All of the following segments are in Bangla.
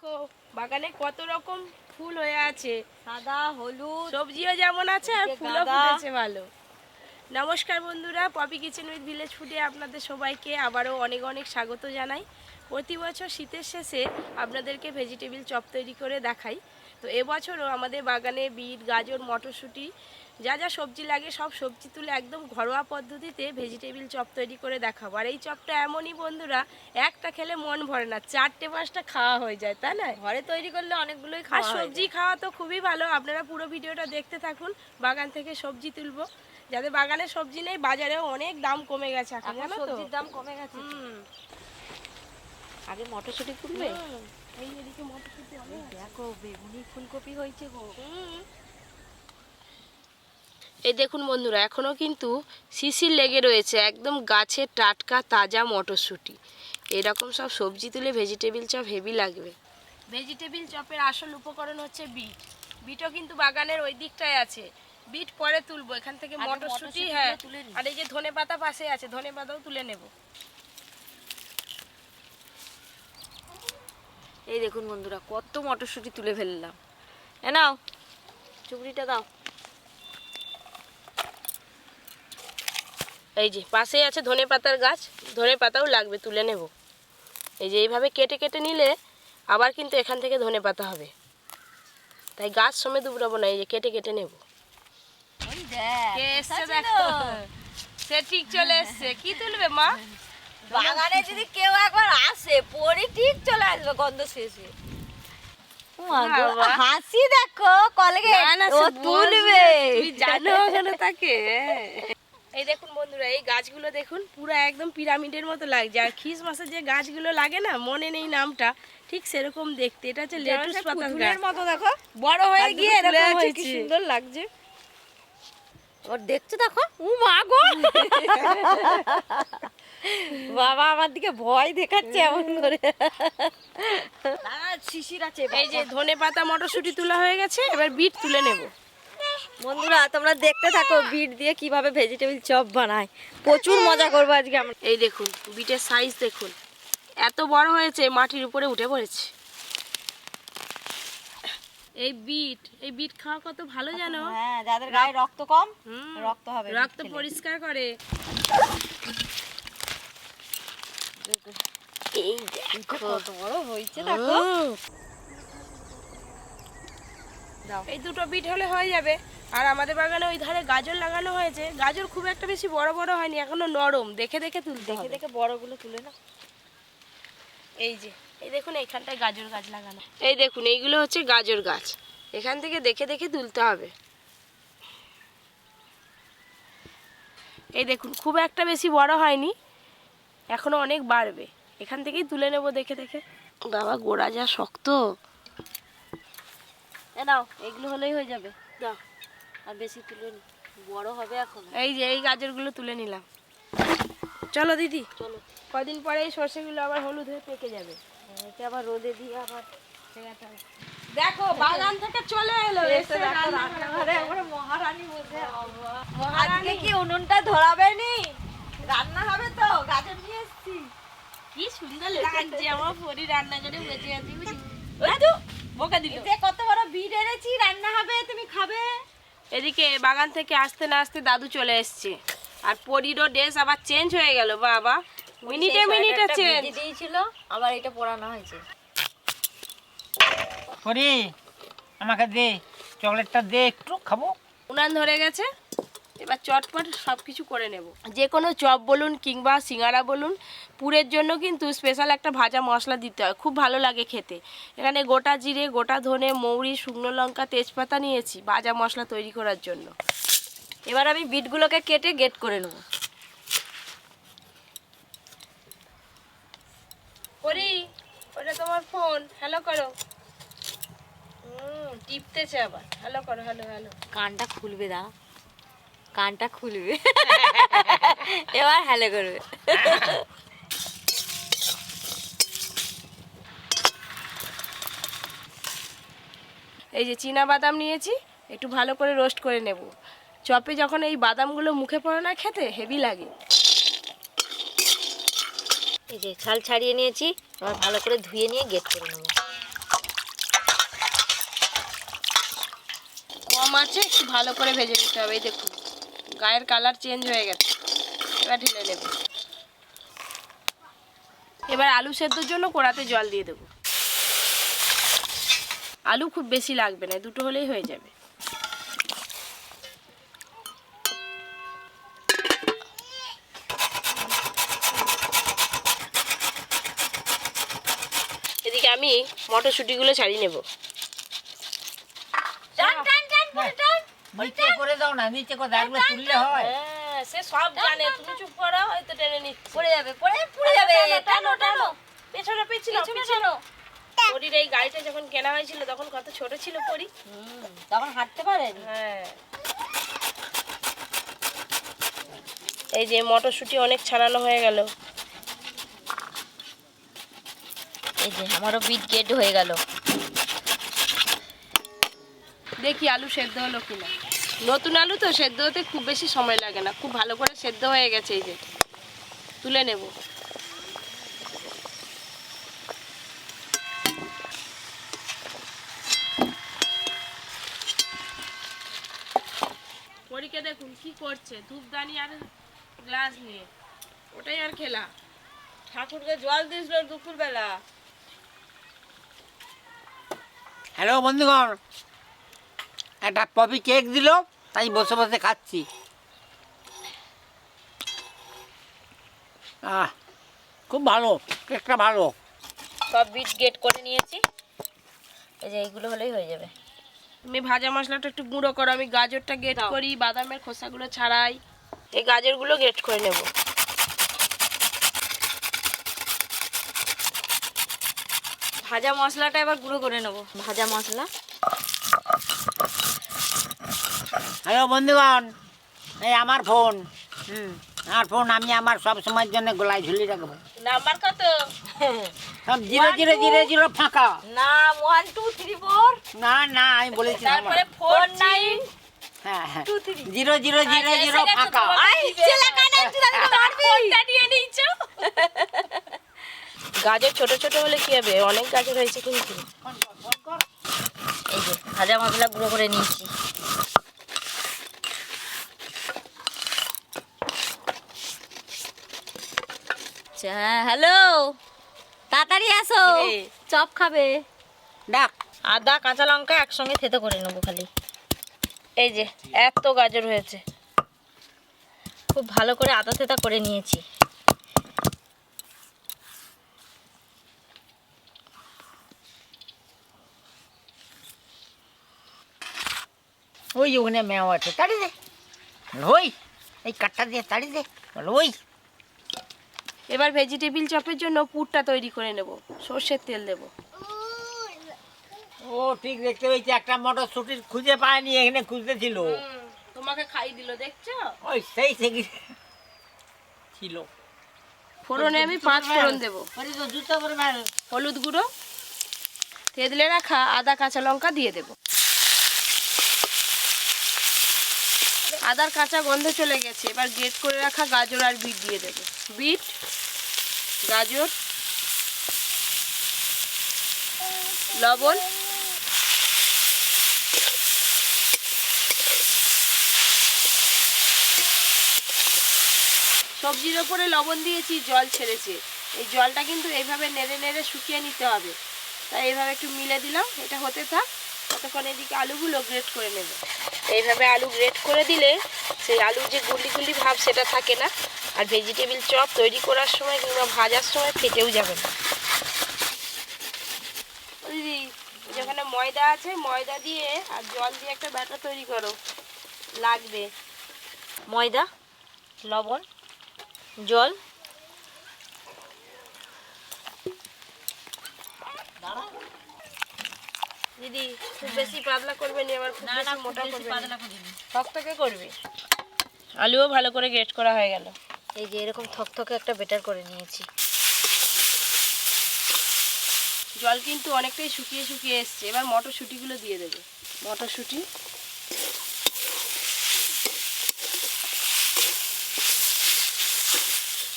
দেখো বাগানে কত রকম ফুল হয়ে আছে, সাদা হলুদ, সবজিও যেমন আছে আর ফুলও ফুটেছে ভালো। নমস্কার বন্ধুরা, পপি কিচেন উইথ ভিলেজ ফুডে আপনাদের সবাইকে আবারও অনেক অনেক স্বাগত জানাই। প্রতি বছর শীতের শেষে আপনাদেরকে ভেজিটেবিল চপ তৈরি করে দেখাই। তো এবছরও আমাদের বাগানে বিট, গাজর, মটরশুঁটি যা যা সবজি লাগে সব সবজি তুলে একদম ঘরোয়া পদ্ধতিতে ভেজিটেবিল চপ তৈরি করে দেখাবো। আর এই চপটা এমনই বন্ধুরা, একটা খেলে মন ভরে না, 4-5টা খাওয়া হয়ে যায়, তাই না? ঘরে তৈরি করলে অনেকগুলোই আর খাওয়া হয়। সবজি খাওয়া তো খুবই ভালো। আপনারা পুরো ভিডিওটা দেখতে থাকুন। বাগান থেকে সবজি তুলবো, যাদের বাগানে সবজি নেই, বাজারেও অনেক দাম কমে গেছে এখন, জানো তো? সবজির দাম কমে গেছে। আগে মটরশুঁটি তুলবে, এই এদিকে মটরশুঁটি অনেক আছে। দেখো বেগুনি ফুলকপি হয়েছে গো। এই দেখুন বন্ধুরা, এখনো কিন্তু শিশির লেগে রয়েছে, একদম গাছের টাটকা তাজা মটরশুঁটি। এরকম সব সবজি তুলে ভেজিটেবিল চপ হেভি লাগবে। ভেজিটেবিল চপের আসল উপকরণ হচ্ছে বিট। বিটও কিন্তু বাগানের ওই দিকটায় আছে, বিট পরে তুলবো। এখান থেকে মটরশুঁটি, হ্যাঁ, আর এই যে ধনেপাতা পাশে আছে, ধনেপাতাও তুলে নেব। এই দেখুন বন্ধুরা, কত মটরশুঁটি তুলে ফেললাম। এ নাও চুবড়িটা দাও। এই যে পাশেই আছে ধনেপাতার গাছ, ধনেপাতাও লাগবে, তুলে নেব। এই যে এইভাবে কেটে কেটে নিলে আবার কিন্তু এখান থেকে ধনেপাতা হবে, তাই গাছ সমেত উবড়াবো না, এই যে কেটে কেটে নেব। কে এসছে দেখো, সে ঠিক চলে এসছে। কি তুলবে মা? বাগানে যদি কেউ একবার আসে পরে ঠিক চলে আসবে গন্ধ শেষে। হাসি দেখো কলেগে, ও তুলবে, তুই জানো কেন তাকে? এই দেখুন বন্ধুরা, এই গাছগুলো দেখুন, পুরো একদম পিরামিডের মতো লাগছে। আর খ্রিসমাসের যে গাছগুলো লাগে না, মনে নেই নামটা, ঠিক সেরকম দেখতে। এটা হচ্ছে লেটুস পাতার গাছ মতো, দেখো বড় হয়ে গিয়ে এরকম হয়েছে, কি সুন্দর লাগছে। ওর দেখছো দেখো, ও মা গো বাবা আমার দিকে ভয় দেখাচ্ছে এমন করে। শিশির আছে। এই যে ধনেপাতা মটরশুঁটি তোলা হয়ে গেছে, এবার বিট তুলে নেব। বন্ধুরা তোমরা দেখতে থাকো বিট দিয়ে কিভাবে ভেজিটেবিল চপ বানায়, প্রচুর মজা করবো আজকে আমরা। এই দেখুন বিটের সাইজ দেখুন, এত বড় হয়েছে, মাটির উপরে উঠে পড়েছে। এই বিট খাওয়া কত ভালো জানো? হ্যাঁ, যাদের গায়ে রক্ত কম, রক্ত হবে, রক্ত পরিষ্কার করে। এই দেখো কত বড় হয়েছে, দেখো। এই দুটো বিট হলে হয়ে যাবে। আর আমাদের বাগানে ওই ধারে গাজর লাগানো হয়েছে, গাজর খুব একটা বেশি বড় বড় হয়নি, এখনো নরম, দেখে দেখে তুলতে হবে। দেখে বড়গুলো তুলে না। এই যে এই দেখুন, এইখানটায় গাজর গাছ লাগানো। এই দেখুন, এইগুলো হচ্ছে গাজর গাছ, এখান থেকে দেখে দেখে তুলতে হবে। এই দেখুন, খুব একটা বেশি বড় হয়নি, এখনো অনেক বাড়বে, এখান থেকেই তুলে নেব দেখে দেখে। বাবা গোড়া যা শক্ত। এ নাও, এগুলো হলেই হয়ে যাবে, দাও, আর বেশি তুলে নি, বড় হবে এখন। এই যে এই গাজরগুলো তুলে নিলাম। চলো দিদি, চলো। কদিন পরে এই সর্ষেগুলো আবার হলুদ হয়ে পেকে যাবে, একে আবার রোদে দিয়ে আবার। দেখো বাগান থেকে চলে এলো, এসে রান্নাঘরে আমরা মহারানী বসে। আজকে কি উনুনটা ধরাবে নি? রান্না হবে তো, গাজর নিয়ে এসেছি। কি সুন্দর লাগছে আমার পরি রান্না করে বেঁচে আছি। বোকা দিল, কত বড় বিট এনেছি, রান্না হবে, তুমি খাবে। এদিকে বাগান থেকে আসতে না আসতে দাদু চলে এসছে, আর পরিরও ড্রেস আবার চেঞ্জ হয়ে গেল। বাবা মিনিটে মিনিটে চেঞ্জ দিয়েছিল, আবার এটা পরানো হয়েছে। পরি আমাকে দে, চকলেটটা দে, একটু খাবো। উনান ধরে গেছে, এবার চটপট সব কিছু করে নেব। যে কোনো চপ বলুন কিংবা সিঙ্গারা বলুন, পুরের জন্য কিন্তু স্পেশাল একটা ভাজা মশলা দিতে হয়, খুব ভালো লাগে খেতে। এখানে গোটা জিরে, গোটা ধনে, মৌরি, শুকনো লঙ্কা, তেজপাতা নিয়েছি ভাজা মশলা তৈরি করার জন্য। এবার আমি বিটগুলোকে কেটে গেট করে নেব। করি, ওটা তোমার ফোন, হ্যালো করো। টিপতেছে আবার, হ্যালো করো, হ্যালো হ্যালো। কানটা খুলবে, দা কানটা খুলবে এবার হ্যালো করবে। এই যে চীনা বাদাম নিয়েছি, একটু ভালো করে রোস্ট করে নেব। চপে যখন এই বাদামগুলো মুখে পড়ে না, খেতে হেভি লাগে। এই যে ছাল ছাড়িয়ে নিয়েছি, এবার ভালো করে ধুয়ে নিয়ে গেট করে নেব। কম আছে একটু ভালো করে ভেজে নিতে হবে। এই দেখুন গায়ের কালার চেঞ্জ হয়ে গেছে, এবার ঢেলে নেব। এবার আলু সেদ্ধর জন্য কড়াতে জল দিয়ে দেবো। আলু খুব বেশি লাগবে না, দুটো হলেই হয়ে যাবে। এদিকে আমি মটরশুঁটিগুলো ছাড়িয়ে নেব। নিচে করে দাও না, নিচে করে এগুলো তুললে হয়। হ্যাঁ সে সব জানে, তুমি চুপ করো, হয়তো টেনে নিচ্ছি। পড়ে যাবে, পড়ে যাবে। টানো টানো, পেছনে পেছনে। পরির এই গাড়িটা যখন কেনা হয়েছিল তখন কত ছোট ছিল পরি, তখন হাঁটতে পারেন। হ্যাঁ এই যে মটরশুঁটি অনেক ছাড়ানো হয়ে গেল। এই যে আমারও বিট গেট হয়ে গেল। দেখি আলু সেদ্ধ হলো কিনা। নতুন আলু তো সেদ্ধ হতে খুব বেশি সময় লাগে না, খুব ভালো করে সেদ্ধ হয়ে গেছে। এই যে তুলে নেব। পরীকে দেখুন কি করছে, ধূপদানি আর গ্লাস নিয়ে, ওটাই আর খেলা। ঠাকুরকে জল দিয়েছিল দুপুরবেলা। হ্যালো বন্ধুগণ, একটা পপি কেক দিল, তাই বসে বসে খাচ্ছি। খুব ভালো, কেকটা ভালো। সব বিট গেট করে নিয়েছি, এই যে এইগুলো হলেই হয়ে যাবে। তুমি ভাজা মশলাটা একটু গুঁড়ো করো, আমি গাজরটা গ্রেট করি, বাদামের খোসাগুলো ছাড়াই। এই গাজরগুলো গ্রেট করে নেব। ভাজা মশলাটা এবার গুঁড়ো করে নেব। ভাজা মশলা। হ্যালো বন্ধুগণ, এই আমার ফোন। আমার ফোন আমি আমার সব সময়ের জন্য গলায় ঝুলিয়ে রাখবো। নাম্বার কত? সব 0000 ফাঁকা। না 1 2 3 4। না না, আমি বলেছি তারপরে 49। হ্যাঁ হ্যাঁ 0000 ফাঁকা। গাজর ছোট ছোট হলে কি হবে, অনেক গাজর হয়েছে কিন্তু। এই যে ভাজা মশলা গুঁড়ো করে নিয়েছি। হ্যাঁ হ্যালো, তাড়াতাড়ি আসো, চপ খাবে। ডাক। আদা কাঁচা লঙ্কা একসঙ্গে থেতো করে নেবো খালি। এই যে এত গাজর হয়েছে, খুব ভালো করে আদা থেতা করে নিয়েছি। ওই ওখানে মেও আছে, তাড়ি দে। ওই এই কাঠটা দিয়ে তাড়ি দে। ওই এবার ভেজিটেবিল চপের জন্য পুরটা তৈরি করে নেব। সর্ষের তেল দেব। ও ঠিক দেখতে পেয়েছি, একটা মটরশুঁটি খুঁজে পায়নি, এখানে খুঁজতেছিল। তোমাকে খাই দিল, দেখছো? ওই সেই থেকে ছিল। ফোড়নে আমি 5 ফোড়ন দেব। জুতো করে মার। হলুদ গুঁড়ো, থেতলে রাখা আদা কাঁচা লঙ্কা দিয়ে দেব। আদার কাঁচা গন্ধ চলে গেছে, এবার গ্রেট করে রাখা গাজর আর বিট দিয়ে দেব। বিট, গাজর, লবণ, সবজির ওপরে লবণ দিয়েছি, জল ছেড়েছে। এই জলটা কিন্তু এইভাবে নেড়ে নেড়ে শুকিয়ে নিতে হবে, তাই এইভাবে একটু মিলে দিলাম। এটা হতে থাক, ততক্ষণ এদিকে আলুগুলো গ্রেট করে নেব। এইভাবে আলু গ্রেট করে দিলে সেই আলুর যে গুলি গুলি ভাব সেটা থাকে না, আর ভেজিটেবিল চপ তৈরি করার সময় কিংবা ভাজার সময় ফেটেও যাবে না। দিদি যেখানে ময়দা আছে, ময়দা দিয়ে আর জল দিয়ে একটা ব্যাটার তৈরি করো, লাগবে। ময়দা, লবণ, জল। দিদি খুব বেশি পাতলা করবে না, আবার খুব বেশি মোটা করবে না, থকথকে করবে। আলুও ভালো করে গ্রেট করা হয়ে গেল। এই যে এরকম থকথকে একটা বেটার করে নিয়েছি। জল কিন্তু অনেকটাই শুকিয়ে শুকিয়ে এসছে। এবার মটরশুঁটিগুলো দিয়ে দেবে। মটরশুঁটি,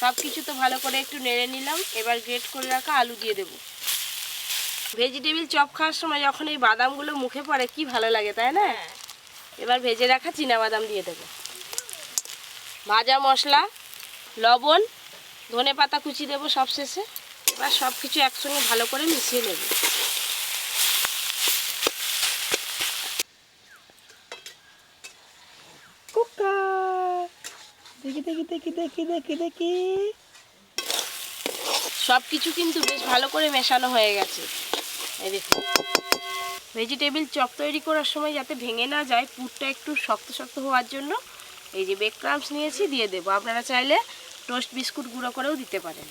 সব কিছু তো ভালো করে একটু নেড়ে নিলাম। এবার গ্রেট করে রাখা আলু দিয়ে দেবো। ভেজিটেবিল চপ খাওয়ার সময় যখন এই বাদামগুলো মুখে পড়ে কি ভালো লাগে, তাই না? এবার ভেজে রাখা চীনাবাদাম দিয়ে দেবো, ভাজা মশলা, লবণ, ধনে পাতা কুচি দেবো সব শেষে। এবার সব কিছু একসঙ্গে ভালো করে মিশিয়ে নেব। দেখি দেখি দেখি দেখি দেখি দেখি সব কিছু কিন্তু বেশ ভালো করে মেশানো হয়ে গেছে। এই দেখুন, ভেজিটেবিল চপ তৈরি করার সময় যাতে ভেঙে না যায়, পুরটা একটু শক্ত শক্ত হওয়ার জন্য এই যে বেক ক্রাম্বস নিয়েছি দিয়ে দেবো। আপনারা চাইলে টোস্ট বিস্কুট গুঁড়ো করেও দিতে পারেন।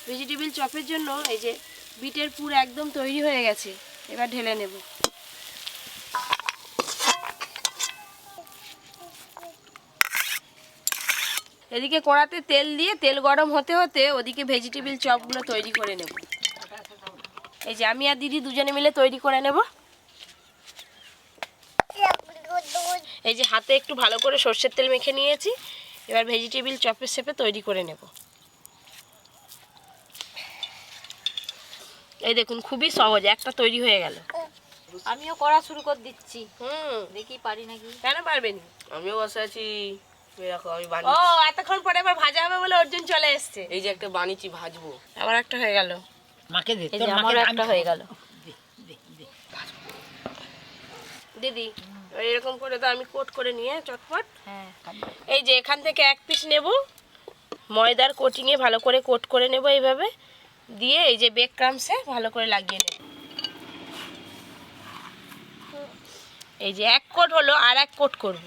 ভেজিটেবিল চপের জন্য এই যে বিটের পুর একদম তৈরি হয়ে গেছে, এবার ঢেলে নেব। এদিকে কড়াতে তেল দিয়ে তেল গরম হতে হতে ওদিকে ভেজিটেবিল চপগুলো তৈরি করে নেব। এই যে আমি আর দিদি দুজনে মিলে তৈরি করে নেব। এই যে হাতে একটু ভালো করে সর্ষের তেল মেখে নিয়েছি, এবার ভেজিটেবিল চপের শেপে তৈরি করে নেব। এই দেখুন, খুবই সহজ, একটা তৈরি হয়ে গেল। আমিও করা শুরু করে দিচ্ছি, দেখি পারি নাকি। কেন পারবেন? আমিও বসে আছি। দেখো আমি ও বানিয়েছি, এতক্ষণ পরে আবার ভাজা হবে বলে অর্জুন চলে এসছে। এই যে একটা বানিয়েছি, ভাজবো। আবার একটা হয়ে গেল। মাকে দে, এই তোর যে মাকে আমারও আমি একটা হয়ে গেল। দে, দে, দে। দিদি এরকম করে তো আমি কোট করে নিয়ে চটপট। হ্যাঁ, এই যে এখান থেকে এক পিস নেব, ময়দার কোটিংয়ে ভালো করে কোট করে নেব এইভাবে, দিয়ে এই যে বেক ক্রাম্বসে ভালো করে লাগিয়ে নেব। এই যে এক কোট হলো, আর এক কোট করব।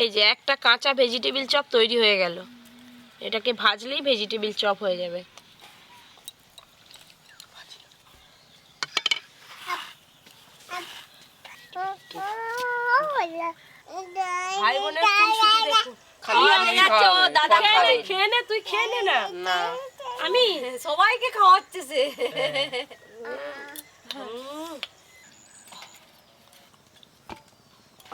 এই যে একটা কাঁচা ভেজিটেবিল চপ তৈরি হয়ে গেল। এটাকে ভাজলেই ভেজিটেবিল চপ হয়ে যাবে। ভাই বোনের খুনসুটি দেখুন। খালি আমি খাওয়াবে, দাদা ফল খাবে। খেয়ে নে, তুই খেয়ে নে না। না, আমি সবাইকে খাওয়াচ্ছে সে।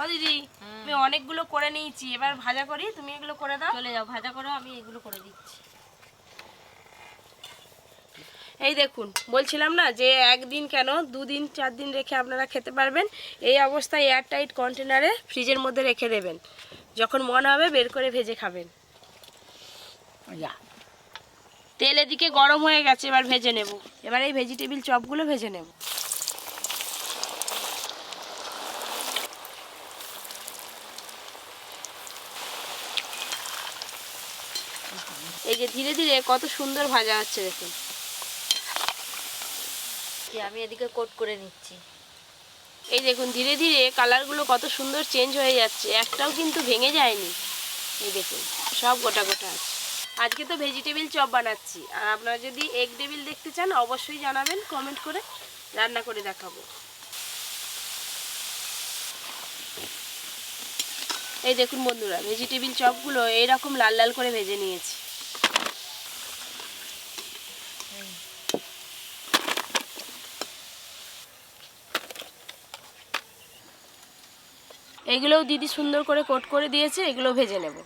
ও দিদি, আমি অনেকগুলো করে নিয়েছি, এবার ভাজা করি, তুমি এগুলো করে দাও। চলে যাও, ভাজা করো, আমি এগুলো করে দিচ্ছি। এই দেখুন, বলছিলাম না যে একদিন কেন 2 দিন 4 দিন রেখে আপনারা খেতে পারবেন। এই অবস্থায় এয়ারটাইট কন্টেনারে ফ্রিজের মধ্যে রেখে দেবেন, যখন মন হবে বের করে ভেজে খাবেন। যা। তেল এদিকে গরম হয়ে গেছে, এবার ভেজে নেব। এবার এই ভেজিটেবিল চপগুলো ভেজে নেব। এই যে ধীরে ধীরে কত সুন্দর ভাজা হচ্ছে দেখুন। আমি এদিকে কোট করে নিচ্ছি। এই দেখুন ধীরে ধীরে কালারগুলো কত সুন্দর চেঞ্জ হয়ে যাচ্ছে, একটাও কিন্তু ভেঙে যায়নি। এই দেখুন সব গোটা গোটা আছে। আজকে তো ভেজিটেবিল চপ বানাচ্ছি, আর আপনারা যদি এগ টেবিল দেখতে চান অবশ্যই জানাবেন কমেন্ট করে, রান্না করে দেখাবো। এই দেখুন বন্ধুরা, ভেজিটেবিল চপগুলো এইরকম লাল লাল করে ভেজে নিয়েছি। এগুলোও দিদি সুন্দর করে কোট করে দিয়েছে, এগুলো ভেজে নেব।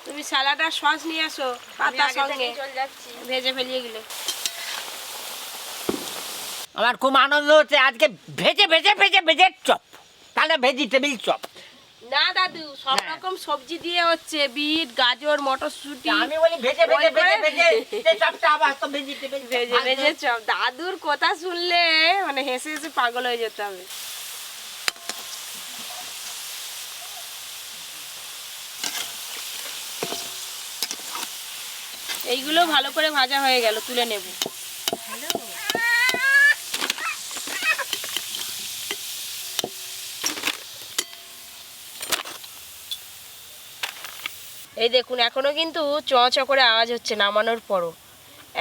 তুমি স্যালাড আর সস নিয়ে আসো পাতার সঙ্গে, চলে যাচ্ছি। ভেজে ফেলিয়ে গেলে। আমার খুব আনন্দ হচ্ছে আজকে, ভেজে ভেজে ভেজে ভেজে চপ, তাহলে ভেজিটেবিল চপ। না দাদু, সব রকম সবজি দিয়ে হচ্ছে, বিট, গাজর, মটরশুঁটি। আমি বলি ভেজে ভেজে ভেজে ভেজে যে চপটা আবার তো ভেজিটেবিল ভেজে ভেজে চপ। দাদুর কথা শুনলে মানে হেসে হেসে পাগল হয়ে যেতে হবে। এইগুলো ভালো করে ভাজা হয়ে গেল, তুলে নেব। এই দেখুন এখনো কিন্তু চ চ করে আওয়াজ হচ্ছে নামানোর পরও।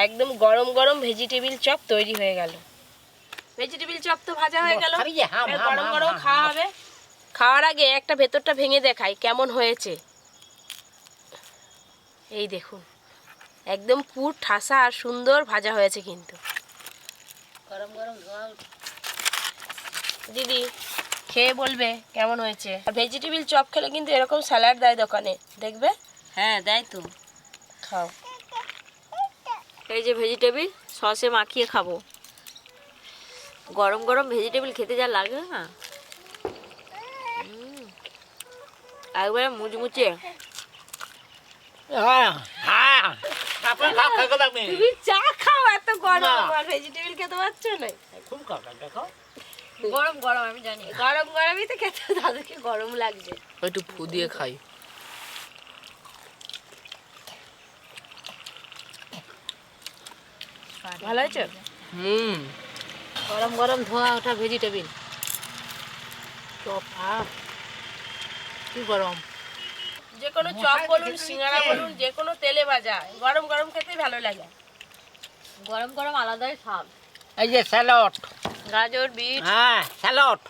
একদম গরম গরম ভেজিটেবিল চপ তৈরি হয়ে গেল। ভেজিটেবিল চপ তো ভাজা হয়ে গেল, খাবি যে? হাম, এবার হাম, গরম হাম, গরম হাম, খাওয়া হাম। হবে। খাওয়ার আগে একটা ভেতরটা ভেঙে দেখাই কেমন হয়েছে। এই দেখুন একদম পুর ঠাসা আর সুন্দর ভাজা হয়েছে কিন্তু। গরম গরম ধোয়া। দিদি খেয়ে বলবে কেমন হয়েছে। আর ভেজিটেবিল চপ খেলে কিন্তু এরকম স্যালাড দেয় দোকানে, দেখবে। হ্যাঁ দেয় তো। খাও। এই যে ভেজিটেবিল সসে মাখিয়ে খাবো। গরম গরম ভেজিটেবিল খেতে যা লাগে না, একবারে মুচমুচে। হ্যাঁ হ্যাঁ আপনি খাও খাও তুমি তুমি চা খাও, এত গরম না। আর ভেজিটেবিল খেতে পারছো না। খুব খাও দেখো গরম গরম আমি জানি। গরম গরমই তো খেতে, দাদুকে গরম লাগছে। একটু ফু দিয়ে খাই। ভালো হয়েছে। গরম গরম ধোয়া ওঠা ভেজিটেবিল চপ। কি গরম। যে কোনো চপ বলুন, সিঙ্গারা বলুন, যে কোনো তেলে ভাজা গরম গরম খেতেই ভালো লাগে। গরম গরম আলাদাই স্বাদ। এই যে স্যালাড, গাজর, বিট। হ্যাঁ স্যালাড।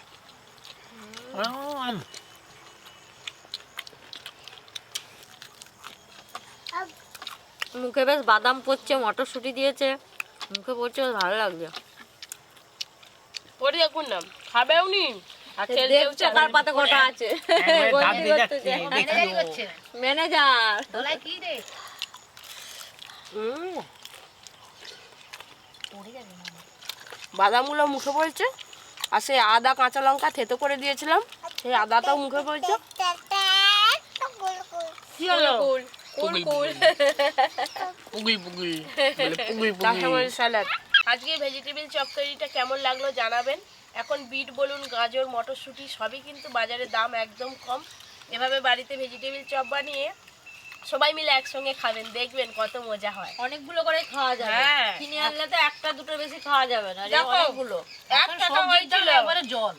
মুখে বেশ বাদাম পড়ছে, মটরশুঁটি দিয়েছে, মুখে পড়ছে, বেশ ভালো লাগছে। পরে দেখুন না, খাবেও নি আর খেলতেও দেখছো কার পাতে কটা আছে। ম্যানেজার। বাদামগুলো মুখে পড়ছে, আর সেই আদা কাঁচা লঙ্কা থেতো করে দিয়েছিলাম, সেই আদাটাও মুখে পড়ছে। কি হলো? পুগিল পুগিল পুগিল বলে পুগিল তার পুগিল। সঙ্গে স্যালাড। আজকে ভেজিটেবিল চপ তৈরিটা কেমন লাগলো জানাবেন। এখন বিট বলুন, গাজর, মটরশুঁটি সবই কিন্তু বাজারে দাম একদম কম। এভাবে বাড়িতে ভেজিটেবিল চপ বানিয়ে সবাই মিলে একসঙ্গে খাবেন, দেখবেন কত মজা হয়। অনেকগুলো করে খাওয়া যাবে। হ্যাঁ। কিনে আনলে তো একটা দুটো বেশি খাওয়া যাবে না, দেখো, অনেকগুলো। 1 টাকা হয়েছিল। জল।